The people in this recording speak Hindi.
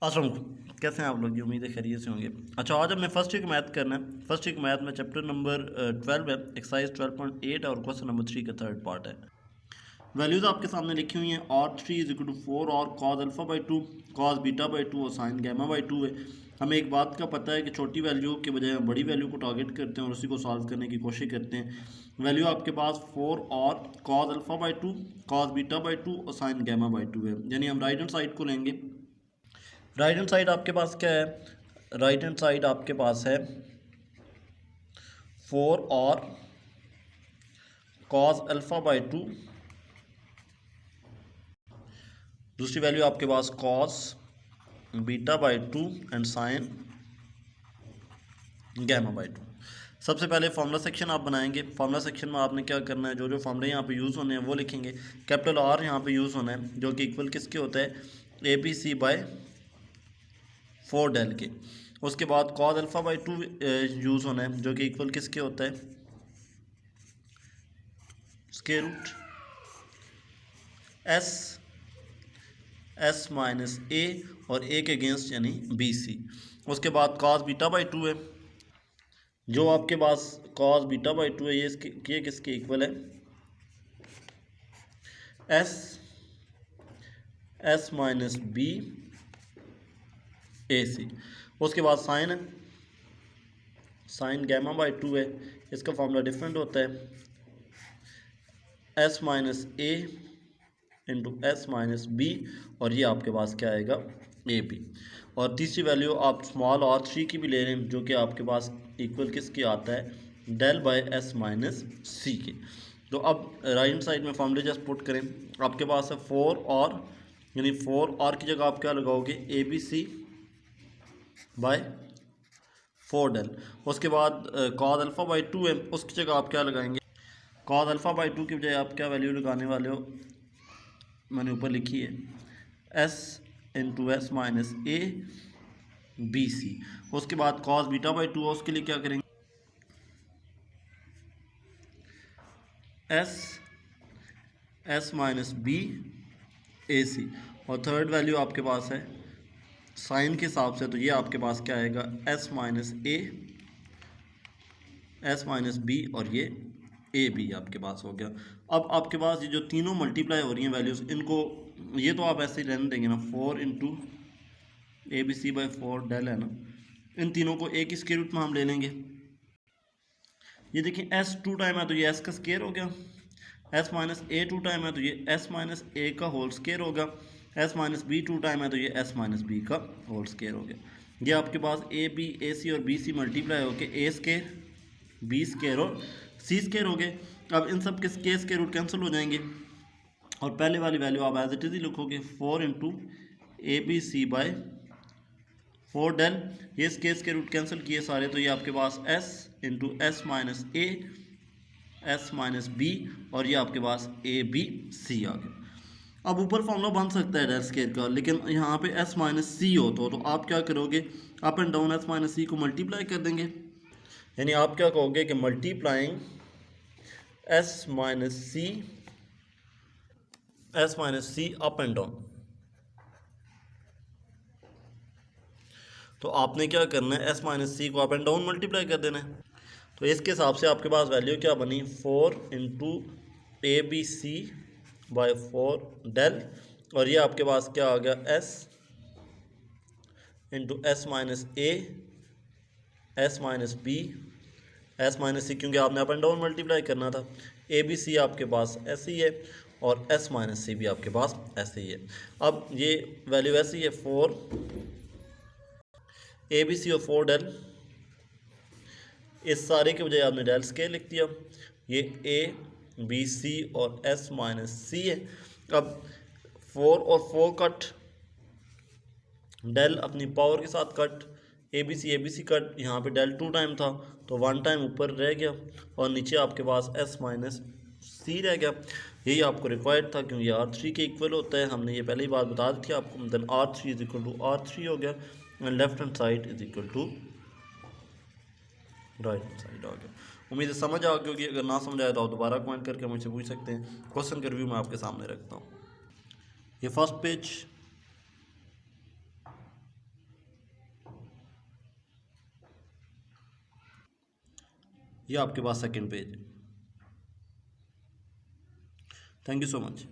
अस्सलाम वालेकुम। कैसे हैं आप लोग? ये उम्मीद है खैरियत से होंगे। अच्छा, आज हमने फर्स्ट वीक मैथ करना है। फर्स्ट वीक मैथ में चैप्टर नंबर 12 है, एक्सरसाइज 12.8 और क्वेश्चन नंबर 3 का थर्ड पार्ट है। वैल्यूज़ आपके सामने लिखी हुई हैं। और 3 इज इक्वल टू 4 और cos alpha by 2, cos beta by 2 और साइन गैमा बाई 2 है। हमें एक बात का पता है कि छोटी वैल्यू के बजाय हम बड़ी वैल्यू को टारगेट करते हैं और उसी को सॉल्व करने की कोशिश करते हैं। वैल्यू आपके पास 4 और cos alpha by 2, cos beta by 2 और साइन गैमा बाई 2 है। यानी हम राइट हैंड साइड को लेंगे। राइट हैंड साइड आपके पास क्या है? राइट हैंड साइड आपके पास है 4 और कॉस अल्फ़ा बाई 2। दूसरी वैल्यू आपके पास cos beta by 2 and sine gamma by 2। सबसे पहले फार्मूला सेक्शन आप बनाएंगे। फार्मूला सेक्शन में आपने क्या करना है, जो जो फार्मूले यहाँ पे यूज़ होने हैं वो लिखेंगे। कैपिटल आर यहाँ पे यूज़ होना है, जो कि इक्वल किसके होता है? A B C by 4 del के। उसके बाद कॉस अल्फ़ा बाई 2 यूज़ होना है, जो कि इक्वल किसके होता है? स्क्वायर रूट एस माइनस ए और ए के अगेंस्ट यानी बी सी। उसके बाद कॉस बीटा बाई 2 है, जो आपके पास कॉस बीटा बाई 2 है, ये किसके इक्वल है? एस माइनस बी ए सी। उसके बाद साइन है, साइन गैमा बाई 2 है। इसका फॉर्मूला डिफरेंट होता है, S minus A into S minus B, और ये आपके पास क्या आएगा? A B. और तीसरी वैल्यू आप स्मॉल और 3 की भी ले रहे हैं, जो कि आपके पास इक्वल किसकी आता है? डेल बाय एस माइनस सी के। तो अब राइट हैंड साइड में फॉर्मूले जस्ट पुट करें। आपके पास है 4 और, यानी 4 और की जगह आप क्या लगाओगे? A B C by 4 del. उसके बाद कॉस अल्फ़ा बाई 2 है, उसकी जगह आप क्या लगाएंगे? कॉस अल्फ़ा बाई 2 की बजाय आप क्या वैल्यू लगाने वाले हो? मैंने ऊपर लिखी है S into S minus A B C. उसके बाद कॉस बीटा बाई 2, उसके लिए क्या करेंगे? एस माइनस बी ए सी। और थर्ड वैल्यू आपके पास है साइन के हिसाब से, तो ये आपके पास क्या आएगा? एस माइनस बी, और ये ए बी आपके पास हो गया। अब आपके पास ये जो तीनों मल्टीप्लाई हो रही हैं वैल्यूज़, इनको ये तो आप ऐसे ही रहने देंगे ना, 4 into A B C by 4 del है ना, इन तीनों को एक ही स्क्वायर रूट में हम ले लेंगे। ये देखिए एस 2 टाइम है तो ये एस का स्क्वायर हो गया, एस माइनस ए 2 टाइम है तो ये एस माइनस ए का होल स्क्वायर होगा, एस माइनस बी 2 टाइम है तो ये एस माइनस बी का होल स्क्वायर हो गया। ये आपके पास ए बी ए सी और बी सी मल्टीप्लाई होकर ए स्क्वायर बी स्क्वायर और सी स्क्वायर हो गए। अब इन सब के स्क्वायर रूट कैंसिल हो जाएंगे और पहले वाली वैल्यू आप एज इट इज़ ही लिखोगे 4 into A B C by 4 del. ये के रूट कैंसिल किए सारे, तो ये आपके पास S into S minus A S minus B, और ये आपके पास ए बी सी आ गया। अब ऊपर फॉर्मूला बन सकता है डेल स्केयर का, लेकिन यहाँ पे एस माइनस सी हो तो आप क्या करोगे? Up and down S minus C को मल्टीप्लाई कर देंगे। यानी आप क्या कहोगे कि multiplying S minus C up and down. तो आपने क्या करना है? एस माइनस सी को अप एंड डाउन मल्टीप्लाई कर देना है। तो इसके हिसाब से आपके पास वैल्यू क्या बनी? 4 into A B C by 4 del, और ये आपके पास क्या आ गया? S into S minus A S minus B S minus C, क्योंकि आपने अप एंड डाउन मल्टीप्लाई करना था। ए बी सी आपके पास ऐसे ही है और एस माइनस सी भी आपके पास ऐसे ही है। अब ये वैल्यू ऐसी ही है, 4 ए बी सी और 4 डेल, इस सारे के बजाय आपने डेल स्केयर लिख दिया। ये ए बी सी और एस माइनस सी है। अब 4 और 4 कट, डेल अपनी पावर के साथ cut, A B C cut, यहाँ पे डेल 2 टाइम था तो 1 टाइम ऊपर रह गया और नीचे आपके पास एस माइनस सी रह गया। यही आपको रिक्वायर्ड था, क्योंकि आर 3 के इक्वल होता है। हमने ये पहले ही बात बता दी थी आपको। Then R 3 is equal to R 3 हो गया and left hand side is equal to right hand side आ गया। उम्मीद है समझ आ गई होगी। अगर ना समझ आया तो आप दोबारा कमेंट करके मुझसे पूछ सकते हैं। क्वेश्चन का रिव्यू मैं आपके सामने रखता हूँ। ये फर्स्ट पेज, ये आपके पास second page. Thank you so much.